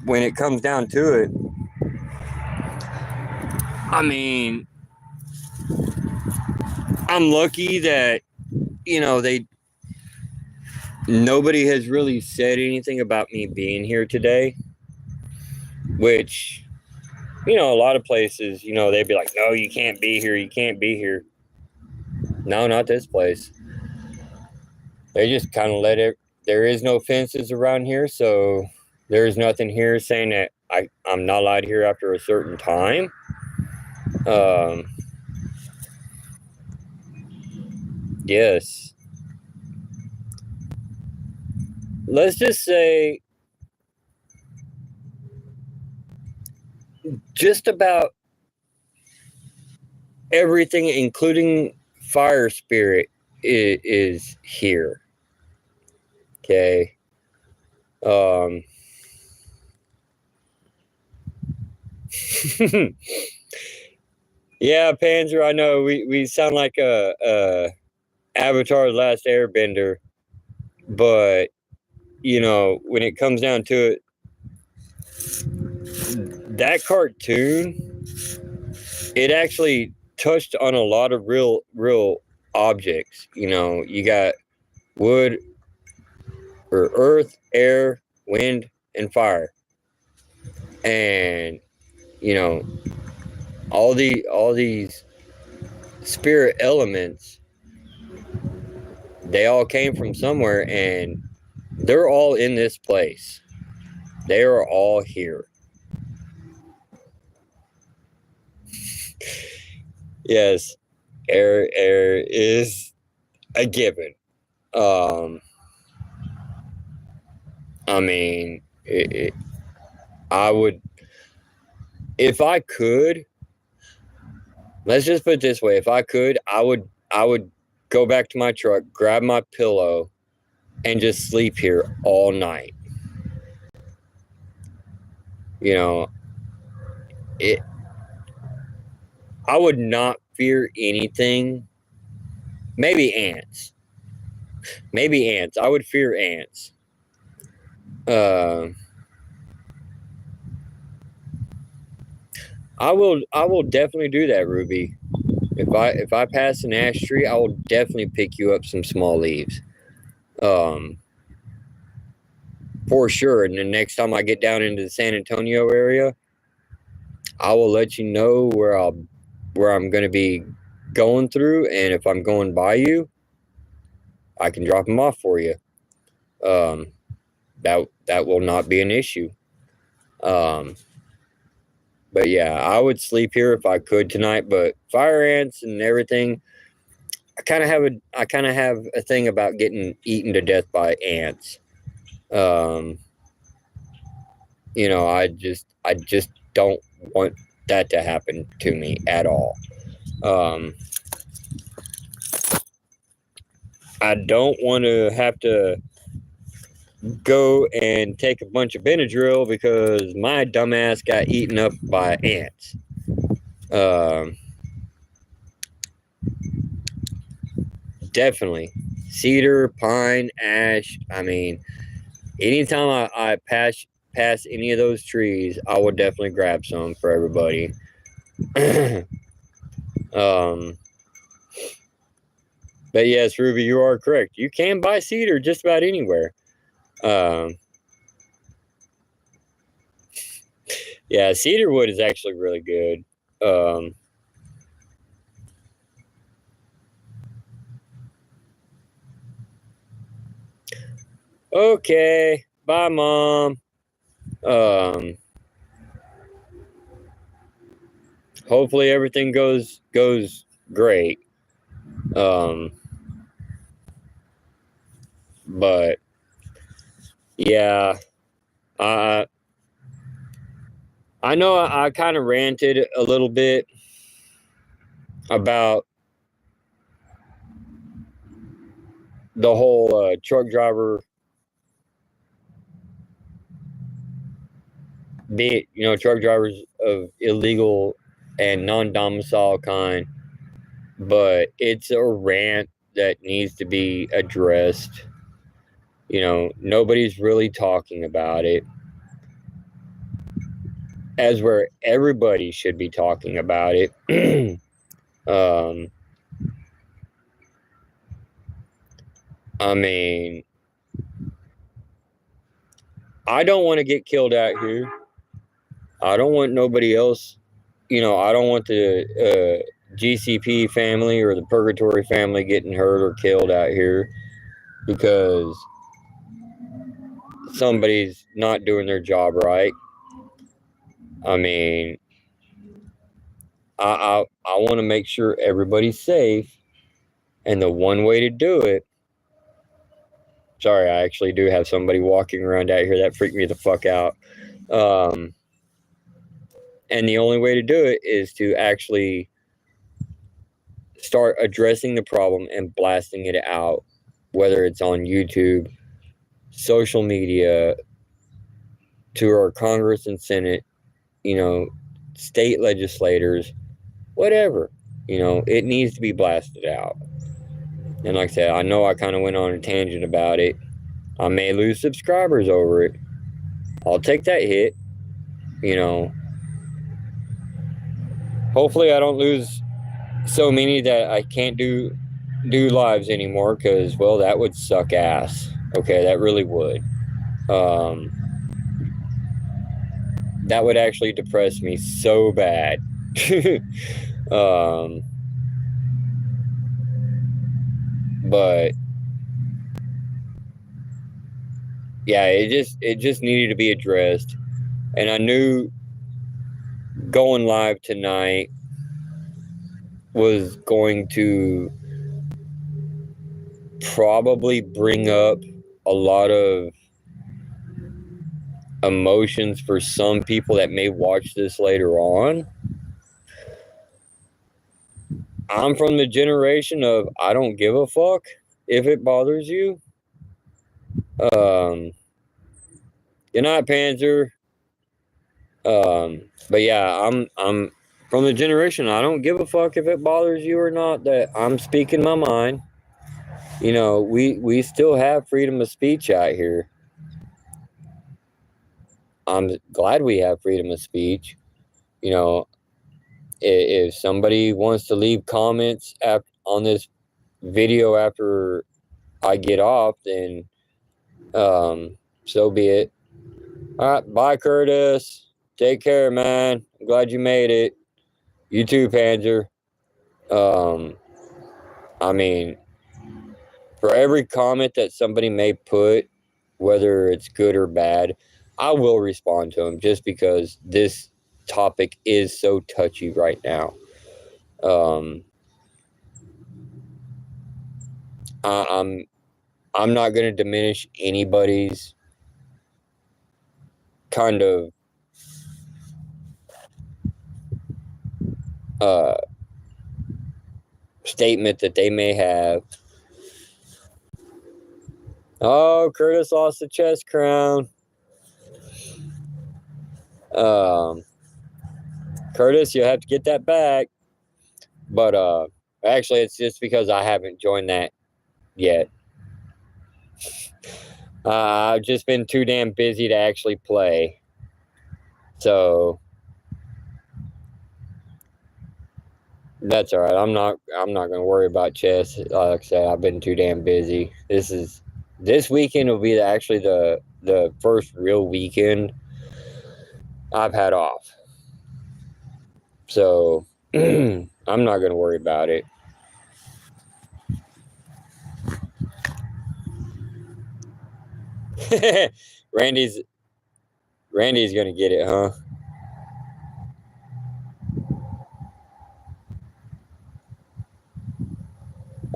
when it comes down to it, I mean, I'm lucky that, you know, nobody has really said anything about me being here today, which You know, a lot of places, you know, they'd be like, no, you can't be here. You can't be here. No, not this place. They just kind of let it. There is no fences around here, so there's nothing here saying that I'm not allowed here after a certain time. Yes. Let's just say just about everything, including fire spirit, is here. Okay. Yeah, Panzer, I know we sound like a Avatar: The Last Airbender, but you know, when it comes down to it, that cartoon, it actually touched on a lot of real objects. You know, you got wood or earth, air, wind, and fire, and you know, all these spirit elements, they all came from somewhere, and they're all in this place. They are all here. Yes, air is a given. Um, I mean, I would, if I could, let's just put it this way: if I could, I would go back to my truck, grab my pillow, and just sleep here all night. You know, it. I would not fear anything. Maybe ants. Maybe ants. I would fear ants. Uh, I will definitely do that, Ruby. If I pass an ash tree, I will definitely pick you up some small leaves. Um, for sure. And the next time I get down into the San Antonio area, I will let you know where I'm going to be going through, and if I'm going by you, I can drop them off for you. Um, that will not be an issue. Um, but yeah, I would sleep here if I could tonight. But fire ants and everything, I kind of have a thing about getting eaten to death by ants. Um, you know, I just don't want that to happen to me at all. Um, I don't want to have to go and take a bunch of Benadryl because my dumbass got eaten up by ants. Um, Definitely. Cedar, pine, ash. I mean, anytime I pass any of those trees, I will definitely grab some for everybody. um, but yes, Ruby, you are correct. You can buy cedar just about anywhere. Um, yeah, cedar wood is actually really good. Okay, bye, Mom. Um, Hopefully everything goes great. Um, but yeah, I I know I kind of ranted a little bit about the whole truck driver be you know truck drivers of illegal and non-domicile kind, but it's a rant that needs to be addressed. You know, nobody's really talking about it, as where everybody should be talking about it. um, I mean, I don't want to get killed out here. I don't want nobody else, I don't want the GCP family or the Purgatory family getting hurt or killed out here because somebody's not doing their job right. I mean, I want to make sure everybody's safe, and the one way to do it. Sorry, I actually do have somebody walking around out here that freaked me the fuck out. And the only way to do it is to actually start addressing the problem and blasting it out, whether it's on YouTube, social media, to our Congress and Senate, state legislators, whatever. It needs to be blasted out. And like I said, I know I kind of went on a tangent about it. I may lose subscribers over it. I'll take that hit. Hopefully I don't lose so many that I can't do lives anymore, because, well, that would suck ass. Okay, that really would. That would actually depress me so bad. But yeah, it just needed to be addressed. And I knew going live tonight was going to probably bring up a lot of emotions for some people that may watch this later on. I'm from the generation of I don't give a fuck if it bothers you. Good night, Panzer. But yeah, I'm from the generation I don't give a fuck if it bothers you or not, that I'm speaking my mind. We still have freedom of speech out here. I'm glad we have freedom of speech. If somebody wants to leave comments on this video after I get off, then so be it. All right, bye, Curtis. Take care, man. I'm glad you made it. You too, Panzer. I mean, for every comment that somebody may put, whether it's good or bad, I will respond to them, just because this topic is so touchy right now. I'm not going to diminish anybody's kind of statement that they may have. Oh, Curtis lost the chest crown. Curtis, you'll have to get that back. But actually, it's just because I haven't joined that yet. I've just been too damn busy to actually play. So that's all right. I'm not going to worry about chess. Like I said, I've been too damn busy. This weekend will be actually the first real weekend I've had off. So I'm not going to worry about it. Randy's going to get it, huh?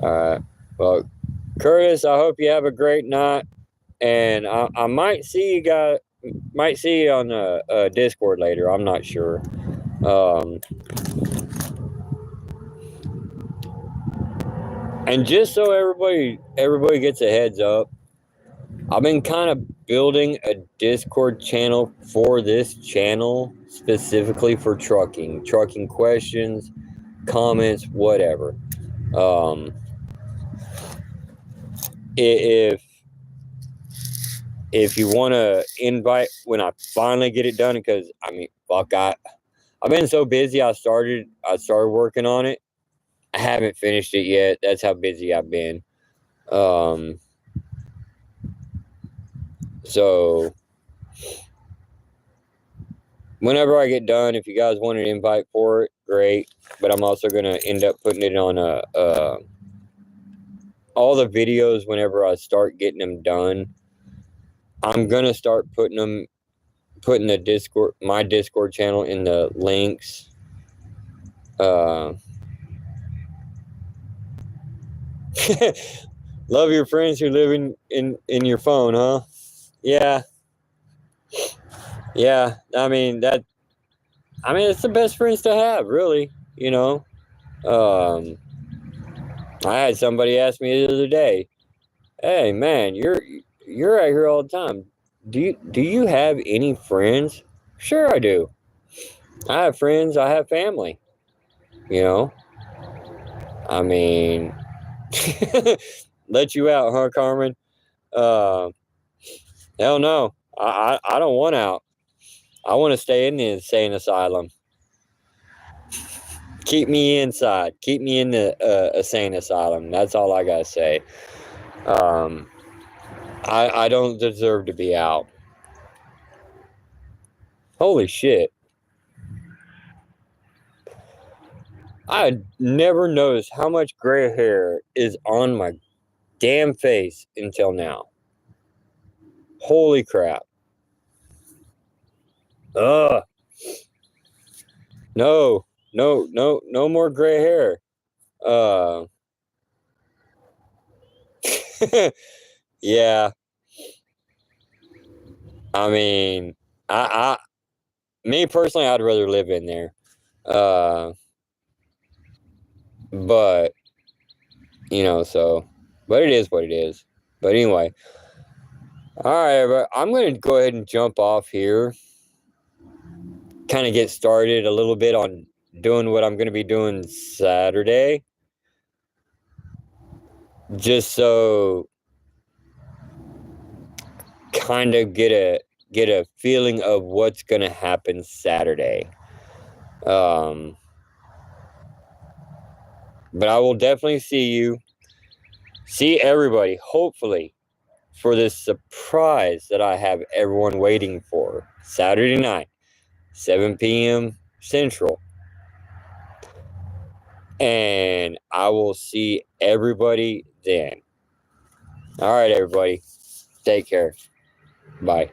All right. Well, Curtis, I hope you have a great night, and I might see you on the Discord later. I'm not sure. And just so everybody gets a heads up, I've been kind of building a Discord channel for this channel, specifically for trucking questions, comments, whatever. If you want to invite when I finally get it done, because I mean, fuck, I've been so busy. I started working on it. I haven't finished it yet. That's how busy I've been. So whenever I get done, if you guys want an invite for it, great. But I'm also going to end up putting it on all the videos. Whenever I start getting them done, I'm going to start putting the Discord, my Discord channel, in the links. Love your friends who live in your phone, huh? Yeah. I mean, it's the best friends to have, really. I had somebody ask me the other day, "Hey, man, you're out here all the time. Do you have any friends?" Sure, I do. I have friends. I have family. You know, I mean, let you out, huh, Carmen? Uh, Hell no. I don't want out. I want to stay in the insane asylum. Keep me inside. Keep me in the insane asylum. That's all I gotta say. I don't deserve to be out. Holy shit. I never noticed how much gray hair is on my damn face until now. Holy crap. Ugh. No more gray hair. Yeah. I mean, me personally, I'd rather live in there. But but it is what it is. But anyway, all right, but I'm gonna go ahead and jump off here. Kind of get started a little bit on doing what I'm gonna be doing Saturday, just so kind of get a feeling of what's gonna happen Saturday. But I will definitely see everybody, hopefully, for this surprise that I have everyone waiting for Saturday night, 7 p.m. Central. And I will see everybody then. All right, everybody. Take care. Bye.